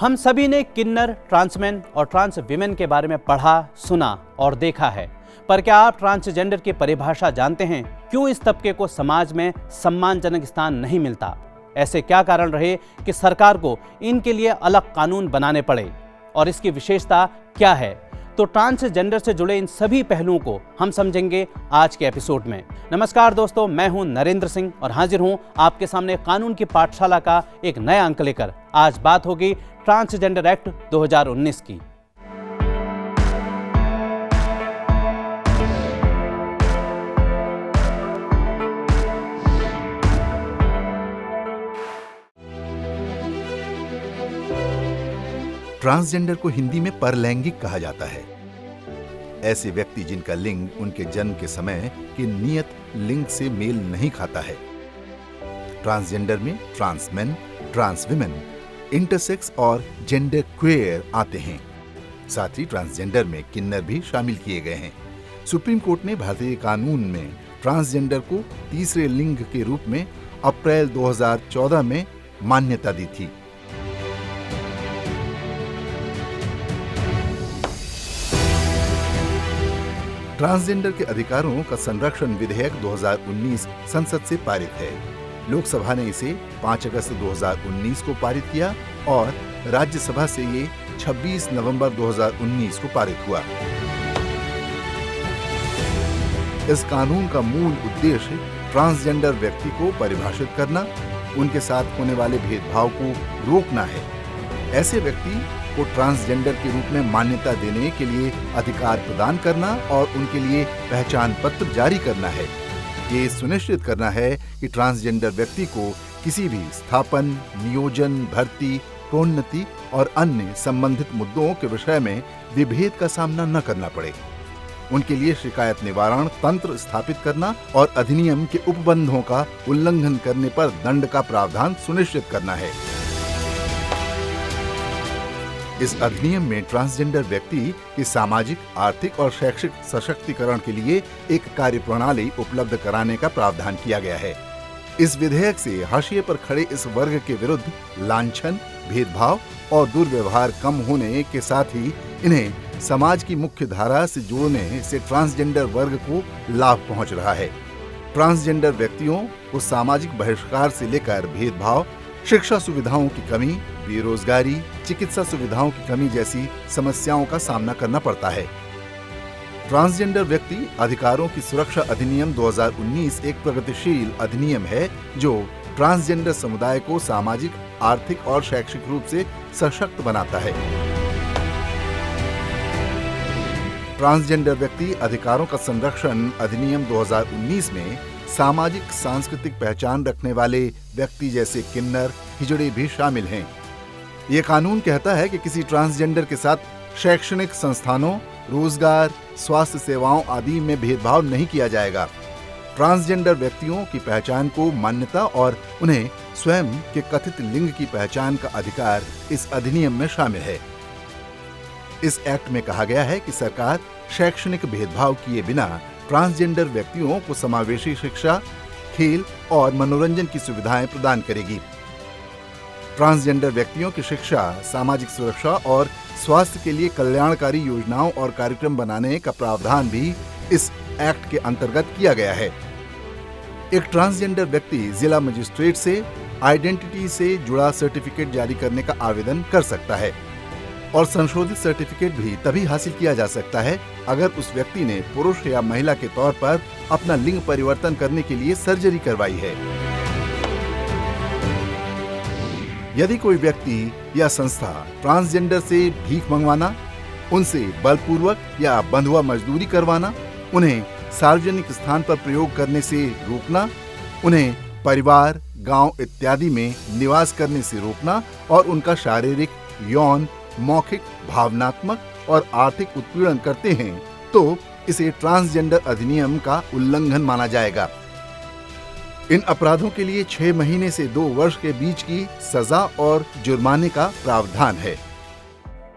हम सभी ने किन्नर, ट्रांसमैन और ट्रांस विमेन के बारे में पढ़ा, सुना और देखा है। पर क्या आप ट्रांसजेंडर की परिभाषा जानते हैं? क्यों इस तबके को समाज में सम्मानजनक स्थान नहीं मिलता? ऐसे क्या कारण रहे कि सरकार को इनके लिए अलग कानून बनाने पड़े? और इसकी विशेषता क्या है? तो ट्रांसजेंडर से जुड़े इन सभी पहलुओं को हम समझेंगे आज के एपिसोड में। नमस्कार दोस्तों, मैं हूं नरेंद्र सिंह और हाजिर हूं आपके सामने कानून की पाठशाला का एक नया अंक लेकर। आज बात होगी ट्रांसजेंडर एक्ट 2019 की। ट्रांसजेंडर को हिंदी में परलैंगिक कहा जाता है। ऐसे व्यक्ति जिनका लिंग उनके जन्म के समय के नियत लिंग से मेल नहीं खाता है। ट्रांसजेंडर में ट्रांसमैन, ट्रांसविमेन, इंटरसेक्स और जेंडर क्वेयर आते हैं। साथ ही ट्रांसजेंडर में किन्नर भी शामिल किए गए हैं। सुप्रीम कोर्ट ने भारतीय कानून में ट्रांसजेंडर को तीसरे लिंग के रूप में अप्रैल 2014 में मान्यता दी थी। ट्रांसजेंडर के अधिकारों का संरक्षण विधेयक 2019 संसद से पारित है। लोकसभा ने इसे 5 अगस्त 2019 को पारित किया और राज्यसभा से ये 26 नवंबर 2019 को पारित हुआ। इस कानून का मूल उद्देश्य ट्रांसजेंडर व्यक्ति को परिभाषित करना, उनके साथ होने वाले भेदभाव को रोकना है। ऐसे व्यक्ति को ट्रांसजेंडर के रूप में मान्यता देने के लिए अधिकार प्रदान करना और उनके लिए पहचान पत्र जारी करना है। ये सुनिश्चित करना है कि ट्रांसजेंडर व्यक्ति को किसी भी स्थापन, नियोजन, भर्ती, प्रोन्नति और अन्य संबंधित मुद्दों के विषय में विभेद का सामना न करना पड़े। उनके लिए शिकायत निवारण तंत्र स्थापित करना और अधिनियम के उपबंधों का उल्लंघन करने पर दंड का प्रावधान सुनिश्चित करना है। इस अधिनियम में ट्रांसजेंडर व्यक्ति की सामाजिक, आर्थिक और शैक्षिक सशक्तिकरण के लिए एक कार्यप्रणाली उपलब्ध कराने का प्रावधान किया गया है। इस विधेयक से हाशिए पर खड़े इस वर्ग के विरुद्ध लांछन, भेदभाव और दुर्व्यवहार कम होने के साथ ही इन्हें समाज की मुख्य धारा से जोड़ने से ट्रांसजेंडर वर्ग को लाभ पहुंच रहा है। ट्रांसजेंडर व्यक्तियों को सामाजिक बहिष्कार से लेकर भेदभाव, शिक्षा सुविधाओं की कमी, बेरोजगारी, चिकित्सा सुविधाओं की कमी जैसी समस्याओं का सामना करना पड़ता है। ट्रांसजेंडर व्यक्ति अधिकारों की सुरक्षा अधिनियम 2019 एक प्रगतिशील अधिनियम है जो ट्रांसजेंडर समुदाय को सामाजिक, आर्थिक और शैक्षिक रूप से सशक्त बनाता है। ट्रांसजेंडर व्यक्ति अधिकारों का संरक्षण अधिनियम 2019 में सामाजिक सांस्कृतिक पहचान रखने वाले व्यक्ति जैसे किन्नर, हिजड़े भी शामिल हैं। ये कानून कहता है कि किसी ट्रांसजेंडर के साथ शैक्षणिक संस्थानों, रोजगार, स्वास्थ्य सेवाओं आदि में भेदभाव नहीं किया जाएगा। ट्रांसजेंडर व्यक्तियों की पहचान को मान्यता और उन्हें स्वयं के कथित लिंग की पहचान का अधिकार इस अधिनियम में शामिल है। इस एक्ट में कहा गया है कि सरकार शैक्षणिक भेदभाव किए बिना ट्रांसजेंडर व्यक्तियों को समावेशी शिक्षा, खेल और मनोरंजन की सुविधाएं प्रदान करेगी। ट्रांसजेंडर व्यक्तियों की शिक्षा, सामाजिक सुरक्षा और स्वास्थ्य के लिए कल्याणकारी योजनाओं और कार्यक्रम बनाने का प्रावधान भी इस एक्ट के अंतर्गत किया गया है। एक ट्रांसजेंडर व्यक्ति जिला मजिस्ट्रेट से आइडेंटिटी से जुड़ा सर्टिफिकेट जारी करने का आवेदन कर सकता है और संशोधित सर्टिफिकेट भी तभी हासिल किया जा सकता है अगर उस व्यक्ति ने पुरुष या महिला के तौर पर अपना लिंग परिवर्तन करने के लिए सर्जरी करवाई है। यदि कोई व्यक्ति या संस्था ट्रांसजेंडर से भीख मंगवाना, उनसे बलपूर्वक या बंधुआ मजदूरी करवाना, उन्हें सार्वजनिक स्थान पर प्रयोग करने से रोकना, उन्हें परिवार, गांव इत्यादि में निवास करने से रोकना और उनका शारीरिक, यौन, मौखिक, भावनात्मक और आर्थिक उत्पीड़न करते हैं तो इसे ट्रांसजेंडर अधिनियम का उल्लंघन माना जाएगा। इन अपराधों के लिए 6 महीने से 2 वर्ष के बीच की सजा और जुर्माने का प्रावधान है।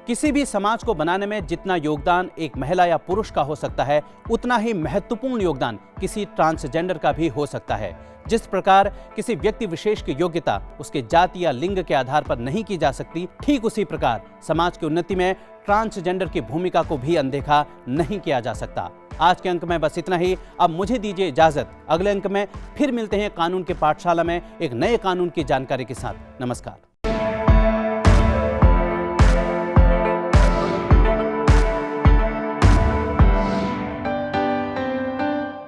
किसी भी समाज को बनाने में जितना योगदान एक महिला या पुरुष का हो सकता है, उतना ही महत्वपूर्ण योगदान किसी ट्रांसजेंडर का भी हो सकता है। जिस प्रकार किसी व्यक्ति विशेष की योग्यता उसके जाति या लिंग के आधार पर नहीं की जा सकती, ठीक उसी प्रकार समाज की उन्नति में ट्रांसजेंडर की भूमिका को भी अनदेखा नहीं किया जा सकता। आज के अंक में बस इतना ही। अब मुझे दीजिए इजाजत। अगले अंक में फिर मिलते हैं कानून के पाठशाला में एक नए कानून की जानकारी के साथ। नमस्कार।